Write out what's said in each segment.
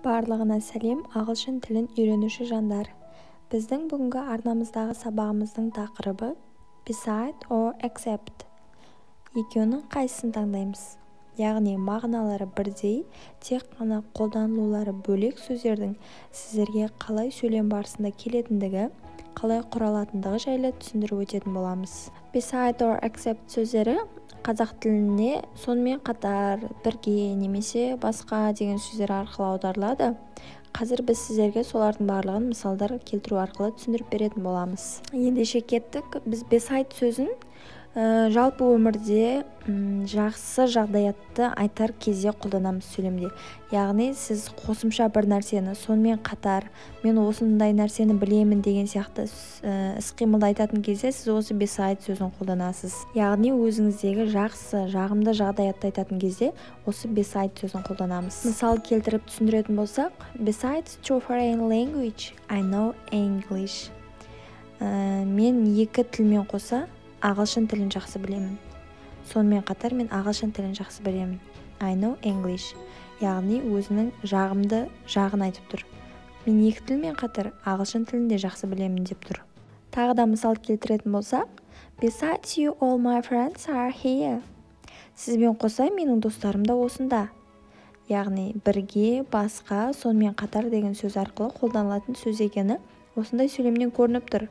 Барлығына сәлем, ағылшын тілін үйренуші жандар. Біздің бүгінгі арнамыздағы сабағымыздың тақырыбы beside or except. Екеуінің қайсысын таңдаймыз? Яғни мағыналары бірдей, тек қана қолданылулары бөлек сөздердің сіздерге қалай сөйлем барысында келетіндігі, қалай құралатындығы жайлы түсіндіріп өтетін боламыз. Beside or except сөздері қазақ тіліне сонымен қатар, бірге немесе басқа деген сөздер арқылы аударылады. Қазір біз сіздерге солардың барлығын мысалдар келтіру арқылы түсіндіріп беретін боламыз. Ендеше кеттік. Біз beside сөзін жалпы өмірде жақсы жағдаятты айтар кезде қолданамыз сөйлемде. Яғни сіз қосымша бір нәрсені сонымен қатар мен осындай нәрсені білемін деген сияқты іс-қимылды айтатын кезде сіз осы beside сөзін қолданасыз. Яғни өзіңіздегі жақсы, жағымды жағдаятты айтатын кезде осы beside сөзін қолданамыз. Мысал келтіріп түсіндіретін болсақ, besides two foreign language, I know English. Мен екі тілмен қоса ағылшын тілін жақсы білемін. Сонымен қатар мен ағылшын тілін жақсы білемін. I know English. Яғни өзінің жағымды жағын айтып тұр. Мен екі тілмен қатар ағылшын тілін де жақсы білемін деп тұр. Тағы да мысал келтіретін болсақ, besides you all my friends are here. Сізбен қоса менің достарым да осында. Яғни бірге, басқа, сонымен қатар деген сөз арқылы қолданылатын сөз екені осындай сөйлемнен көрініп тұр.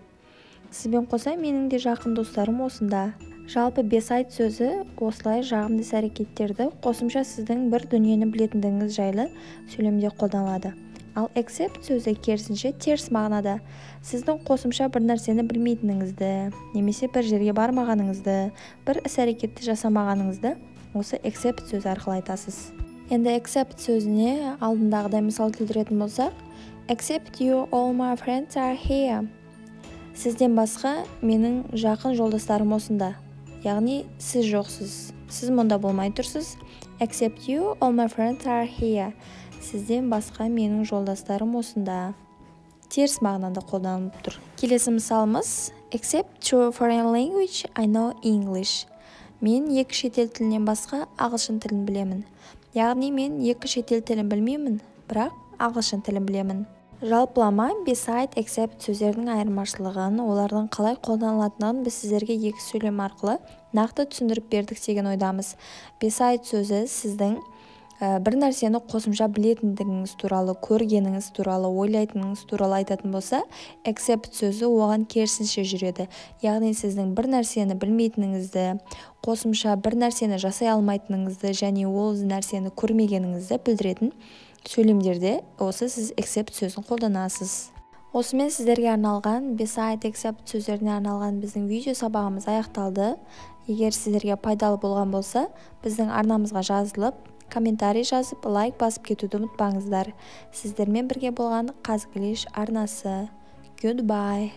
Сізбен қоса менің де жақын достарым осында. Жалпы beside сөзі осылай жағымды іс-әрекеттерді қосымша сіздің бір дүниені білетіндігіңіз жайлы сөйлемде қолданылады. Ал except сөзі керісінше теріс мағынада сіздің қосымша бір нәрсені білмейтініңізді, немесе бір жерге бармағаныңызды, бір іс-әрекетті жасамағаныңызды осы except сөзі арқылы айтасыз. Енді except сөзіне алдындағыдай мысал келтіретін болсақ, except you all my friends are here. Сізден басқа менің жақын жолдастарым осында. Яғни сіз жоқсыз. Сіз мұнда болмай тұрсыз. Except you, all my friends are here. Сізден басқа менің жолдастарым осында. Теріс мағынада қолданылып тұр. Келесі мысалымыз, except two foreign language, I know English. Мен екі шетел тілінен басқа ағылшын тілін білемін. Яғни мен екі шетел тілін білмеймін, бірақ ағылшын тілін білемін. Жалпылама beside, except сөздердің айырмашылығын, олардың қалай қолданылатынын біз сіздерге екі сөйлем арқылы нақты түсіндіріп бердік деген ойдамыз. Beside сөзі сіздің бір нәрсені қосымша білетіндігіңіз туралы, көргеніңіз туралы, ойлайтыныңыз туралы айтатын болса, except сөзі оған керісінше жүреді. Яғни сіздің бір нәрсені білмейтініңізді, қосымша бір нәрсені жасай алмайтыныңызды және ол нәрсені көрмегеніңізді білдіретін сөйлемдерде осы сіз except сөзін қолданасыз. Осымен сіздерге арналған beside, except сөздеріне арналған біздің видео сабағымыз аяқталды. Егер сіздерге пайдалы болған болса, біздің арнамызға жазылып, комментарий жазып, лайк басып кетуді ұмытпаңыздар. Сіздермен бірге болған Қазглиш арнасы. Goodbye.